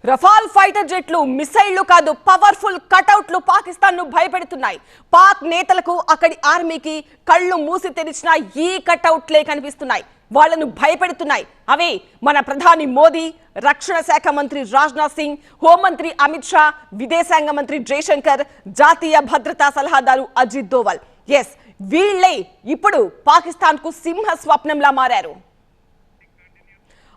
రఫాల్ fighter జెట్లు మిసైళ్లు కాదు powerful కటౌట్లు Pakistan ను భయపెడుతున్నాయి. పాక్ నేతలకు అక్కడి ఆర్మీకి కళ్ళు మూసి తెరిచిన ఈ కటౌట్లే కనిపిస్తున్నాయి. వాళ్లను భయపెడుతున్నాయి. అవే మన ప్రధాని మోదీ, రక్షణ శాఖ మంత్రి రాజ్నాథ్ సింగ్, హోంమంత్రి అమిత్ షా, విదేశాంగ మంత్రి జయశంకర్, జాతీయ భద్రతా సలహాదారు అజిత్ దోవల్. ఎస్, వీళ్లే ఇప్పుడు పాకిస్తాన్ కు సింహ స్వప్నంలా మారారు.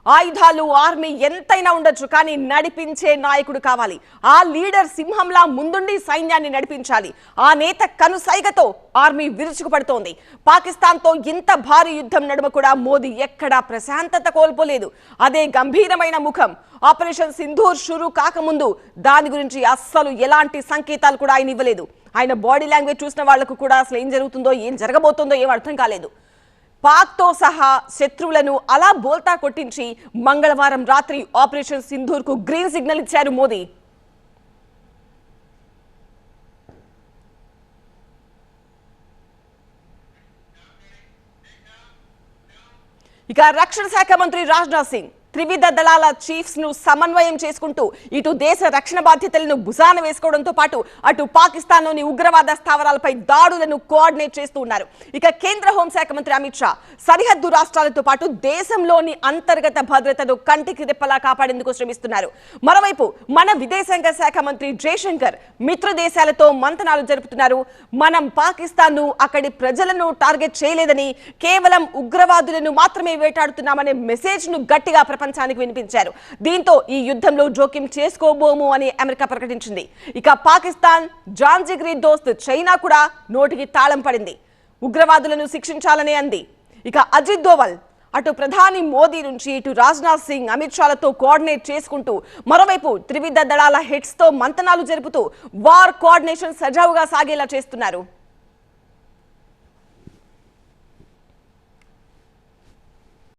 ఆయుధాలు ఆర్మీ ఎంతైనా ఉండొచ్చు, కానీ నడిపించే నాయకుడు కావాలి. ఆ లీడర్ సింహంలా ముందుండి సైన్యాన్ని నడిపించాలి. ఆ నేత కనుసైగతో ఆర్మీ విరుచుకుపడుతోంది. పాకిస్తాన్తో ఇంత భారీ యుద్ధం నడుమ కూడా మోదీ ఎక్కడా ప్రశాంతత కోల్పోలేదు. అదే గంభీరమైన ముఖం. ఆపరేషన్ సింధూర్ షురూ కాకముందు దాని గురించి అస్సలు ఎలాంటి సంకేతాలు కూడా ఆయన ఇవ్వలేదు. ఆయన బాడీ లాంగ్వేజ్ చూసిన వాళ్లకు కూడా అసలు ఏం జరుగుతుందో, ఏం జరగబోతుందో ఏం అర్థం కాలేదు. పాక్తో సహా శత్రువులను అలా బోల్తా కొట్టించి మంగళవారం రాత్రి ఆపరేషన్ సింధూర్ కు గ్రీన్ సిగ్నల్ ఇచ్చారు మోదీ. ఇక రక్షణ శాఖ మంత్రి రాజ్నాథ్ సింగ్ త్రివిధ దళాల చీఫ్స్ ను సమన్వయం చేసుకుంటూ ఇటు దేశ రక్షణ బాధ్యతలను భుజాన వేసుకోవడంతో పాటు అటు పాకిస్తాన్ లోని ఉగ్రవాద స్థావరాలపై దాడులను కోఆర్డినేట్ చేస్తూ ఉన్నారు. ఇక కేంద్ర హోంశాఖ మంత్రి అమిత్ షా సరిహద్దు రాష్ట్రాలతో పాటు దేశంలోని అంతర్గత భద్రతను కంటికి రెప్పలా కాపాడేందుకు శ్రమిస్తున్నారు. మరోవైపు మన విదేశాంగ శాఖ మంత్రి జయశంకర్ మిత్ర దేశాలతో మంతనాలు జరుపుతున్నారు. మనం పాకిస్తాన్ ను, అక్కడి ప్రజలను టార్గెట్ చేయలేదని, కేవలం ఉగ్రవాదులను మాత్రమే వేటాడుతున్నామనే మెసేజ్ ను గట్టిగా ప్రపంచానికి వినిపించారు. దీంతో ఈ యుద్ధంలో జోక్యం చేసుకోబోము అని అమెరికా ప్రకటించింది. ఇక పాకిస్తాన్ జాంజిగిరి దోస్త్ చైనా కూడా నోటికి తాళం పడింది. ఉగ్రవాదులను శిక్షించాలనే అంది. ఇక అజిత్ దోవల్ అటు ప్రధాని మోదీ నుంచి ఇటు రాజ్నాథ్ సింగ్, అమిత్ షాలతో కోఆర్డినేట్ చేసుకుంటూ మరోవైపు త్రివిధ దళాల హెడ్స్ తో మంతనాలు జరుపుతూ వార్ కోఆర్డినేషన్ సజావుగా సాగేలా చేస్తున్నారు.